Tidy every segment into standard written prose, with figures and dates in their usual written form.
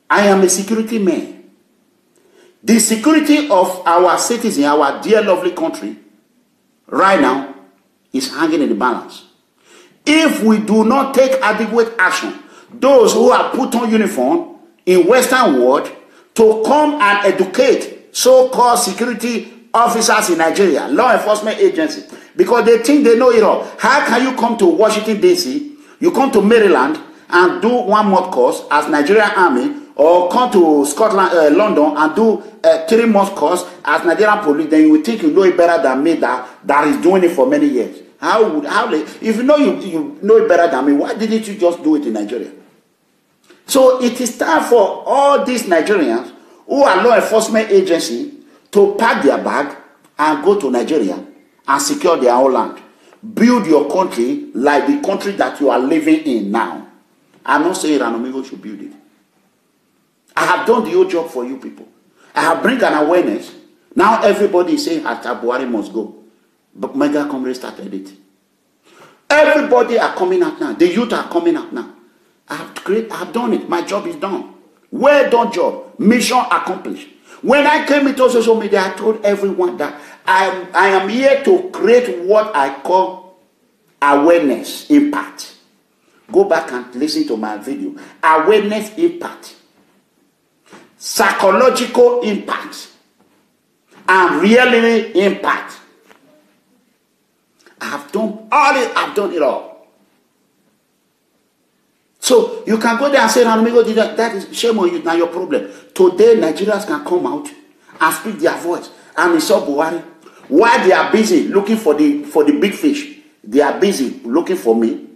I am a security man. The security of our citizens, our dear lovely country, right now, is hanging in the balance. If we do not take adequate action, those who are put on uniform in Western world to come and educate so-called security officers in Nigeria, law enforcement agencies, because they think they know it all. How can you come to Washington, D.C., you come to Maryland and do 1 month course as Nigerian Army, or come to Scotland, London and do 3 months course as Nigerian police, then you will think you know it better than me that is doing it for many years. If you know you know it better than me, why didn't you just do it in Nigeria? So it is time for all these Nigerians who are law enforcement agency to pack their bag and go to Nigeria and secure their own land. Build your country like the country that you are living in now. I'm not saying Ranomigo should build it. I have done the whole job for you people. I have bring an awareness. Now everybody is saying Buhari must go. But Mega Comrade started it. Everybody are coming out now. The youth are coming out now. I have done it. My job is done. Well done job. Mission accomplished. When I came into social media, I told everyone that I am here to create what I call awareness impact. Go back and listen to my video. Awareness impact. Psychological impact. And reality impact. I have done all it. I've done it all. So you can go there and say, Amigo did that. That is shame on you. Now your problem. Today Nigerians can come out and speak their voice and insult Buhari. While they are busy looking for the big fish, they are busy looking for me.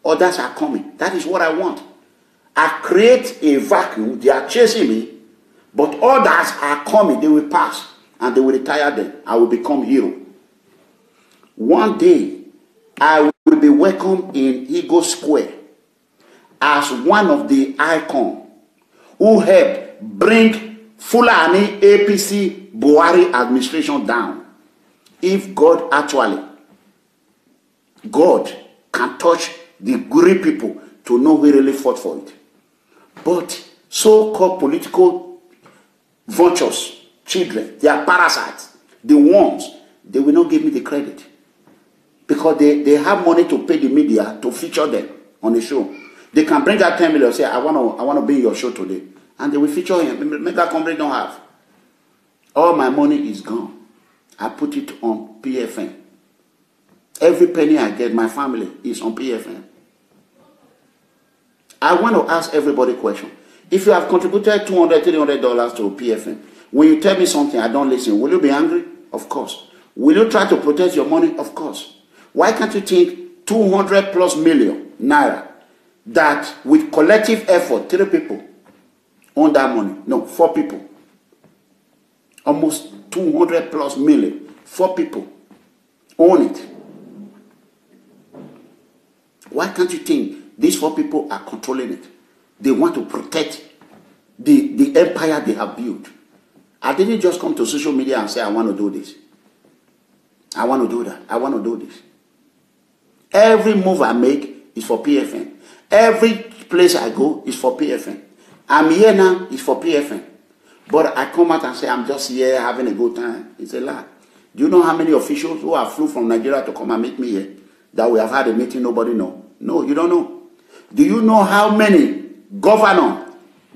Others are coming. That is what I want. I create a vacuum. They are chasing me, but others are coming. They will pass and they will retire them. I will become hero. One day, I will be welcomed in Eagle Square as one of the icons who helped bring Fulani APC Buhari administration down. If God can touch the Guri people to know who really fought for it. But so-called political vultures, children, they are parasites, the ones, they will not give me the credit. Because they have money to pay the media to feature them on the show. They can bring out 10 million and say, I want to be in your show today. And they will feature him. Mega company don't have. All my money is gone. I put it on PFN. Every penny I get, my family is on PFN. I want to ask everybody a question. If you have contributed $200, $300 to PFN, when you tell me something, I don't listen, will you be angry? Of course. Will you try to protect your money? Of course. Why can't you think 200+ million naira that with collective effort, 3 people own that money? No, 4 people. Almost 200+ million. 4 people own it. Why can't you think these 4 people are controlling it? They want to protect the empire they have built. I didn't just come to social media and say, I want to do this. I want to do that. I want to do this. Every move I make is for PFN. Every place I go is for PFN. I'm here now, it's for PFN. But I come out and say, I'm just here having a good time. It's a lie. Do you know how many officials who have flew from Nigeria to come and meet me here that we have had a meeting, nobody know? No, you don't know. Do you know how many Governor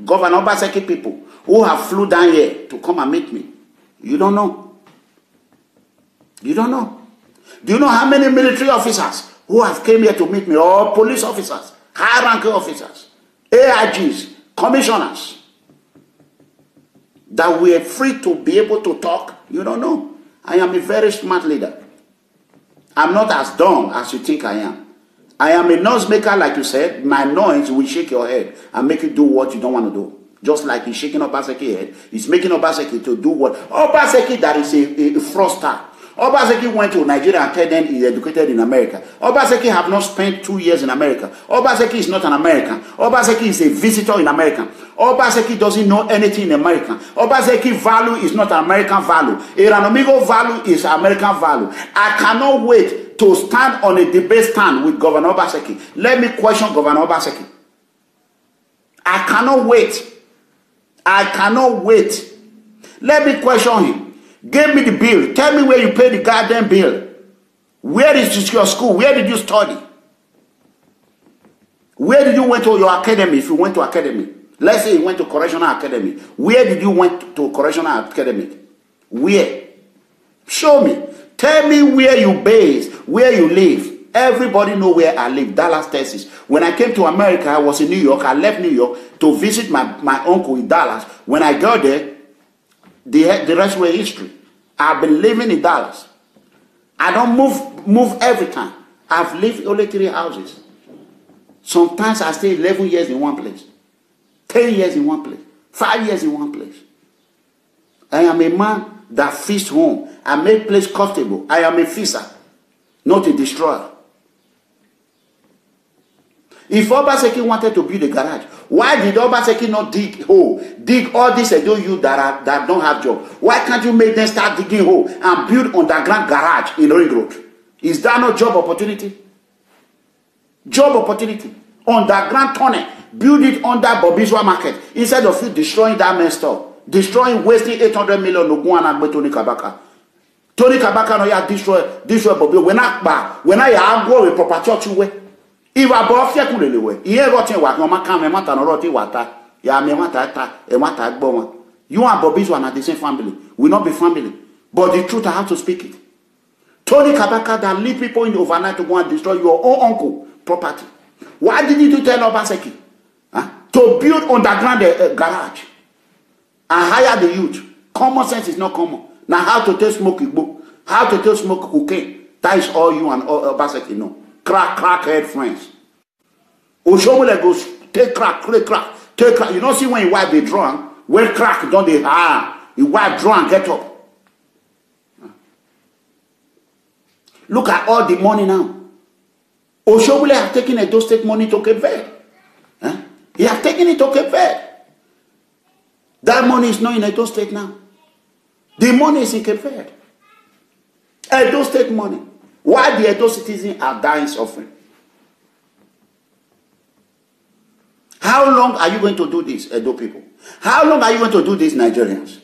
Obaseki people who have flew down here to come and meet me? You don't know. You don't know. Do you know how many military officers who have came here to meet me, or police officers, high-ranking officers, AIGs, commissioners, that we are free to be able to talk? You don't know. I am a very smart leader. I'm not as dumb as you think I am. I am a noise maker, like you said. My noise will shake your head and make you do what you don't want to do. Just like he's shaking Obaseki's head, he's making Obaseki to do what? Obaseki that is a fraudster. Obaseki went to Nigeria and told them he's educated in America. Obaseki have not spent 2 years in America. Obaseki is not an American. Obaseki is a visitor in America. Obaseki doesn't know anything in America. Obaseki value is not American value. Iranomigo value is American value. I cannot wait to stand on a debate stand with Governor Obaseki. Let me question Governor Obaseki. I cannot wait. I cannot wait. Let me question him. Give me the bill. Tell me where you pay the goddamn bill. Where is your school? Where did you study? Where did you went to your academy if you went to academy? Let's say you went to Correctional Academy. Where did you went to Correctional Academy? Where? Show me. Tell me where you base, where you live. Everybody know where I live, Dallas, Texas. When I came to America, I was in New York. I left New York to visit my uncle in Dallas. When I got there, the rest were history. I've been living in Dallas. I don't move every time. I've lived only 3 houses. Sometimes I stay 11 years in one place, 10 years in one place, 5 years in one place. I am a man that feasts home. I make place comfortable. I am a feaster, not a destroyer. If Obaseki wanted to build a garage, why did Obaseki not dig all these Edo youth that don't have job? Why can't you make them start digging hole and build underground garage in Ring Road? Is that not job opportunity? Job opportunity. Underground tunnel. Build it under Bobizwa Market. Instead of you destroying that man's store. Destroying, wasting 800 million no go and Tony Kabaka. Tony Kabaka no ya destroy Bobby. When I go with proper church way. If I bought ya kulelewe. Iye rotin wa no maka me mata no roti wata. Ya me mata ta e mata agbo. You and Bobizwa are the same family. We not be family. But the truth I have to speak it. Tony Kabaka that lead people in overnight to go and destroy your own uncle property. Why did you tell Obaseki to build underground garage and hire the youth? Common sense is not common. Now how to take smoke igbo, how to take smoke cocaine. That is all you and Obaseki know. Crackhead friends. Oshomole goes take crack. Take crack. You don't see when your wife they drunk, when crack don't they your wife drunk get up. Look at all the money now. Oshomole have taken Edo State money to Cape Verde. He have taken it to Cape Verde. That money is not in Edo State now. The money is in Cape Verde. Edo State money. Why the Edo citizens are dying suffering? How long are you going to do this, Edo people? How long are you going to do this, Nigerians?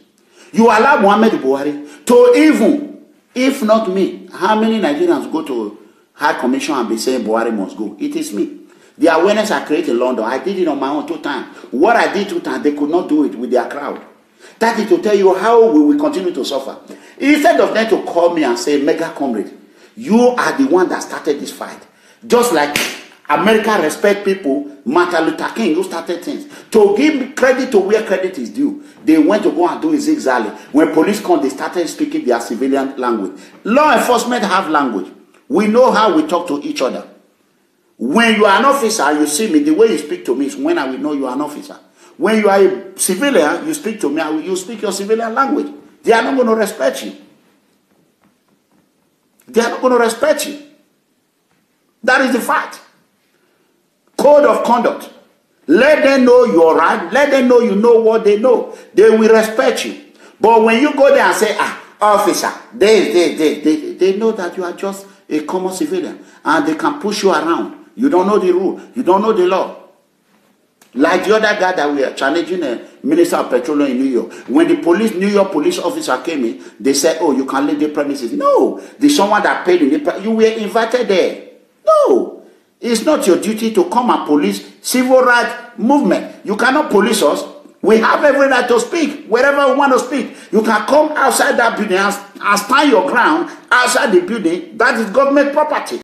You allow Muhammad Buhari to even, if not me, how many Nigerians go to High Commission and be saying Buhari must go? It is me. The awareness I created in London, I did it on my own 2 times. What I did 2 times, they could not do it with their crowd. That is to tell you how we will continue to suffer. Instead of them to call me and say, Mega Comrade, you are the one that started this fight. Just like America respect people, Martin Luther King, who started things. To give credit to where credit is due, they went to go and do a zigzag. When police come, they started speaking their civilian language. Law enforcement have language. We know how we talk to each other. When you are an officer, you see me, the way you speak to me is when I will know you are an officer. When you are a civilian, you speak to me, you speak your civilian language. They are not going to respect you. They are not going to respect you. That is the fact. Code of conduct. Let them know you're right. Let them know you know what they know. They will respect you. But when you go there and say, officer, they know that you are just a common civilian. And they can push you around. You don't know the rule. You don't know the law. Like the other guy that we are challenging, the Minister of Petroleum in New York. When the New York police officer came in, they said, oh, you can leave the premises. No. There's someone that paid in the premises. You were invited there. No. It's not your duty to come and police civil rights movement. You cannot police us. We have every right to speak wherever we want to speak. You can come outside that building and stand your ground outside the building. That is government property.